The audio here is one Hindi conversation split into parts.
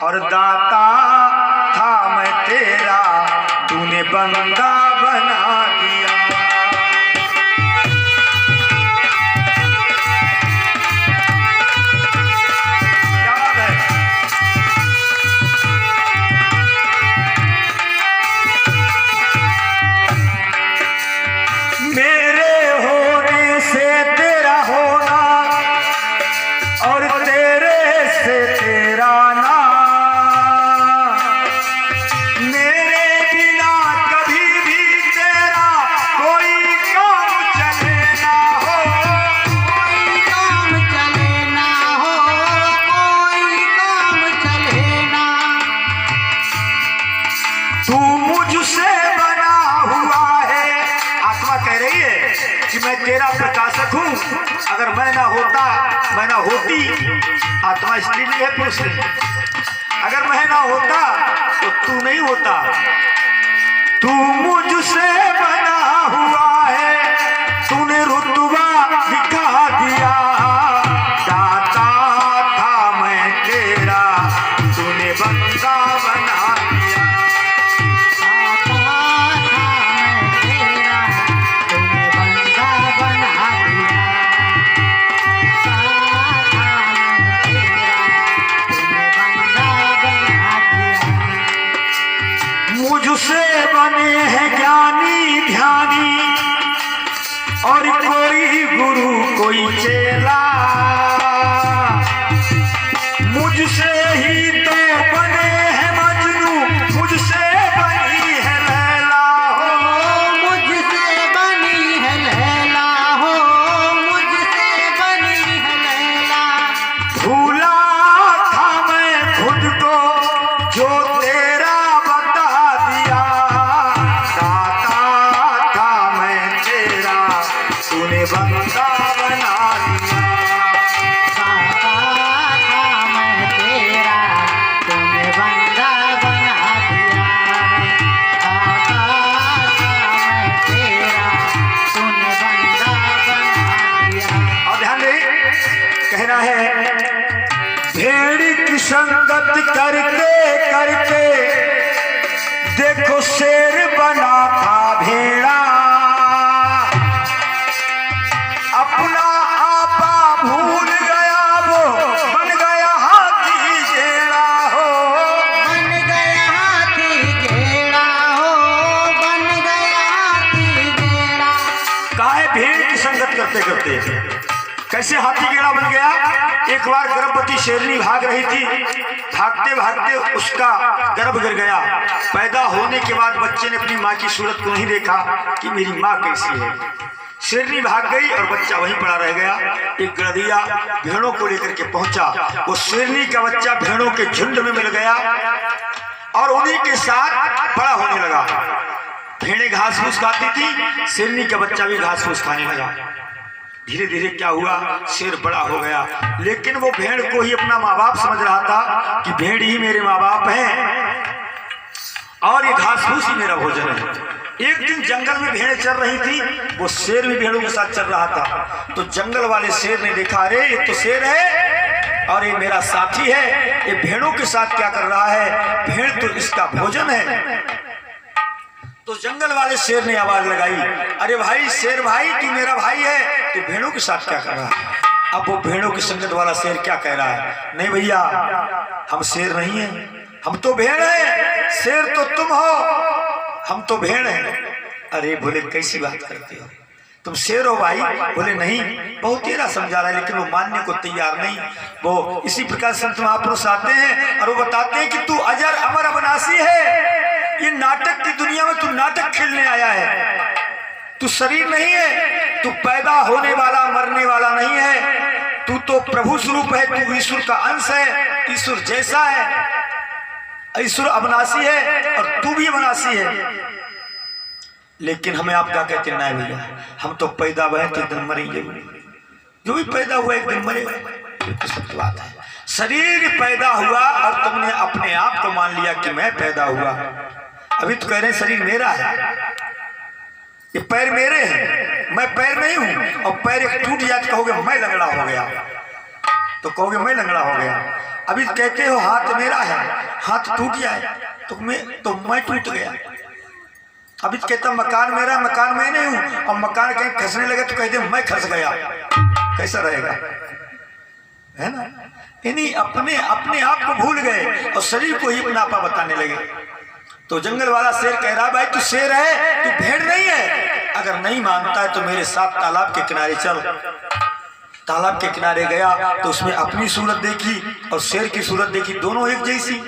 और दाता था मैं तेरा, तूने बंदा बना दिया। क्या बात है। मेरे होने से तेरा होना और तेरे से तेरा ना, मेरे बिना कभी भी तेरा कोई काम चले ना हो, कोई काम चले ना हो, कोई काम चले ना। तू मुझसे बना हुआ है। आत्मा कह रही है कि मैं तेरा प्रकाशक हूँ। अगर मैं ना होता, मैं ना होती, आत्मा स्त्री है पुरुष नहीं, अगर मैं ना होता तो तू नहीं होता। तू मुझसे बना हुआ है, तूने रुतबा दिखा दिया। दाता था मैं तेरा, तूने बंदा बना दिया। मुझसे बने हैं ज्ञानी ध्यानी, और कोई गुरु कोई चेला, मुझसे ही तो बने हैं मजनू, मुझसे बनी है लैला हो, मुझसे बनी है लैला हो, मुझसे बनी है लैला। भूला था मैं खुद को जो तेरा बता दिया। दाता था मैं तेरा, तूने बंदा बना दिया। दाता था मैं तेरा, तूने बंदा बना दिया। दाता था मैं तेरा, तूने बंदा बना दिया। और ध्यान दे, कहना है भेड़ की संगत करते करते देखो शेर बना था भेड़ा। अपना आपा भूल गया, वो बन गया हाथी जेड़ा हो, बन गया हाथी घेरा हो, बन गया हाथी घेरा। काहे भेड़ की संगत करते करते कैसे हाथी गेड़ा बन गया। एक बार गर्भवती शेरनी भाग रही थी, भागते भागते उसका गर्भ गिर गया। पैदा होने के बाद बच्चे ने अपनी माँ की सूरत को नहीं देखा कि मेरी माँ कैसी है। शेरनी भाग गई और बच्चा वहीं पड़ा रह गया। एक गड़दिया भेड़ों को लेकर के पहुंचा, वो शेरनी का बच्चा भेड़ों के झुंड में मिल गया और उन्हीं के साथ बड़ा होने लगा। भेड़ें घास फूस खाती थी, शेरनी का बच्चा भी घास फूस खाने लगा। धीरे धीरे क्या हुआ, शेर बड़ा हो गया, लेकिन वो भेड़ को ही अपना माँ बाप समझ रहा था कि भेड़ ही मेरे माँ बाप हैं और ये घास फूस ही मेरा भोजन है। एक दिन जंगल में भेड़ें चल रही थी, वो शेर भी भेड़ों के साथ चल रहा था। तो जंगल वाले शेर ने देखा, अरे ये तो शेर है और ये मेरा साथी है, ये भेड़ों के साथ क्या कर रहा है, भेड़ तो इसका भोजन है। तो जंगल वाले शेर ने आवाज लगाई, अरे भाई शेर भाई, तू मेरा भाई है, तू भेड़ों के साथ क्या कर रहा है। अब वो भेड़ों की संगत वाला शेर क्या कह रहा है, नहीं भैया हम शेर नहीं हैं, हम तो भेड़ हैं, शेर तो तुम हो, हम तो भेड़ हैं। अरे बोले कैसी बात करते हो, तुम शेर हो भाई। बोले नहीं, बहुत तेरा समझा रहा है, लेकिन वो मानने को तैयार नहीं। वो इसी प्रकार संत महापुरुष आते हैं और वो बताते हैं कि तू अजर अमर अविनाशी है, ये नाटक की दुनिया में तू नाटक खेलने आया है, तू शरीर नहीं है, तू पैदा होने वाला मरने वाला नहीं है, तू तो प्रभु स्वरूप है, तू ईश्वर का अंश है, ईश्वर जैसा है, ईश्वर अविनाशी है और तू भी अविनाशी है। लेकिन हमें आप क्या कहते हैं, ना भैया हम तो पैदा हुए तो एक दिन मरेंगे, जो भी पैदा हुआ एक दिन मरेगा, बिल्कुल सत्य बात है। शरीर पैदा हुआ और तुमने अपने आप को मान लिया कि मैं पैदा हुआ। अभी तो कह रहे हैं शरीर मेरा है, ये पैर मेरे हैं, मैं पैर नहीं हूं। और पैर एक टूट जाए तो कहोगे मैं लंगड़ा हो गया, तो कहोगे मैं लंगड़ा हो गया। अभी कहते हो हाथ मेरा है, हाथ टूट जाए तो मैं टूट गया। अभी कहता मकान मेरा, मकान मैं नहीं हूं, और मकान कहीं खसने लगे तो कहते मैं खस गया, कैसा रहेगा? है ना? इन्हीं अपने अपने आप को भूल गए और शरीर को ही अपनापा बताने लगे। तो जंगल वाला शेर कह रहा भाई तू शेर है, तू भेड़ नहीं है, अगर नहीं मानता है तो मेरे साथ तालाब के किनारे चल। तालाब के किनारे गया तो उसमें अपनी सूरत देखी और शेर की सूरत देखी, दोनों एक जैसी।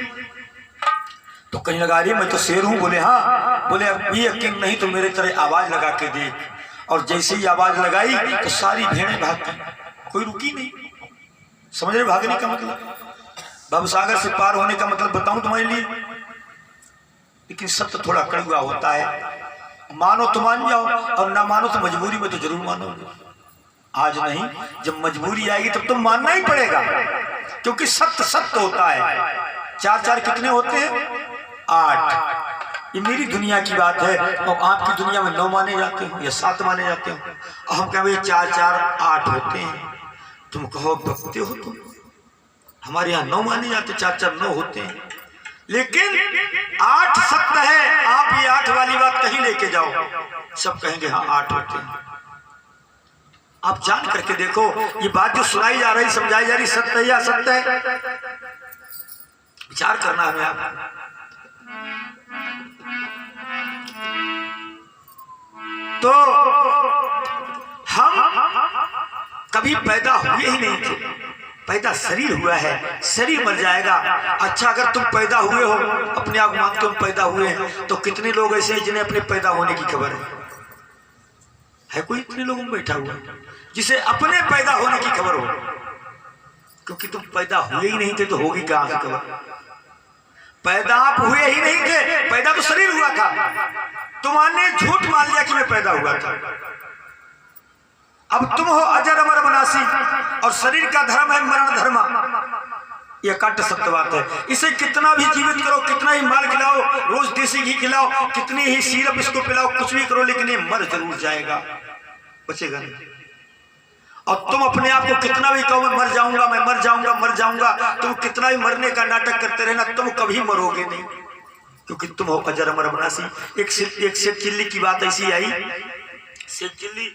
तो कहीं लगा रही मैं तो शेर हूं, बोले हाँ, बोले अब ये यकीन नहीं तो मेरे तरह आवाज लगा के देख। और जैसे ही आवाज लगाई तो सारी भेड़ें भाग गई, कोई रुकी नहीं। समझ रहे भागने का मतलब? भवसागर से पार होने का मतलब बताऊं तुम्हारे लिए, लेकिन सत्य थोड़ा कड़वा होता है। मानो तो मान जाओ और ना मानो तो मजबूरी में तो जरूर मानोगे। आज नहीं, जब मजबूरी आएगी तब तो मानना ही पड़ेगा, क्योंकि सत्य सत्य होता है। चार चार कितने होते हैं? 8। ये मेरी दुनिया की बात है, और आपकी दुनिया में 9 माने जाते हो या 7 माने जाते हो, और हम कहें 4 4 8 होते हैं। तुम कहो बकते हो तुम, हमारे यहाँ 9 माने जाते, 4 4 9 होते हैं। लेकिन 8 सत्य है। आप ये 8 वाली बात कहीं लेके जाओ, सब कहेंगे हाँ 8 होते हैं। आप जान करके देखो, ये बात जो सुनाई जा रही, समझाई जा रही, सत्य है या असत्य है? विचार करना है आप। तो हम कभी पैदा हुए ही नहीं थे, पैदा शरीर हुआ है, शरीर मर जाएगा। अच्छा, अगर तुम पैदा हुए हो, अपने आप मानते हो पैदा हुए हैं, तो कितने लोग ऐसे हैं जिन्हें अपने पैदा होने की खबर है? कोई इतने लोगों में बैठा हुआ जिसे अपने पैदा होने की खबर हो? क्योंकि तुम पैदा हुए ही नहीं थे तो होगी कहां से खबर? पैदा आप हुए ही नहीं थे, पैदा तो शरीर हुआ था। तुमने झूठ मान लिया कि मैं पैदा हुआ था। अब तुम हो अजर अमर अविनाशी, और शरीर का धर्म है मरण धर्म। यह कट सत्य बात है। इसे कितना भी जीवित करो, कितना ही माल खिलाओ, रोज देसी घी खिलाओ, कितनी ही सिरप इसको पिलाओ, कुछ भी करो, लेकिन ये मर जरूर जाएगा, बचेगा नहीं। और तुम अपने आप को कितना भी कहो मैं मर जाऊंगा, मैं मर जाऊंगा, मर जाऊंगा, तुम कितना भी मरने का नाटक करते रहना, तुम कभी मरोगे नहीं, क्योंकि तुम हो अजर अमर अविनाशी। एक शेख चिल्ली की बात ऐसी आई। शेख चिल्ली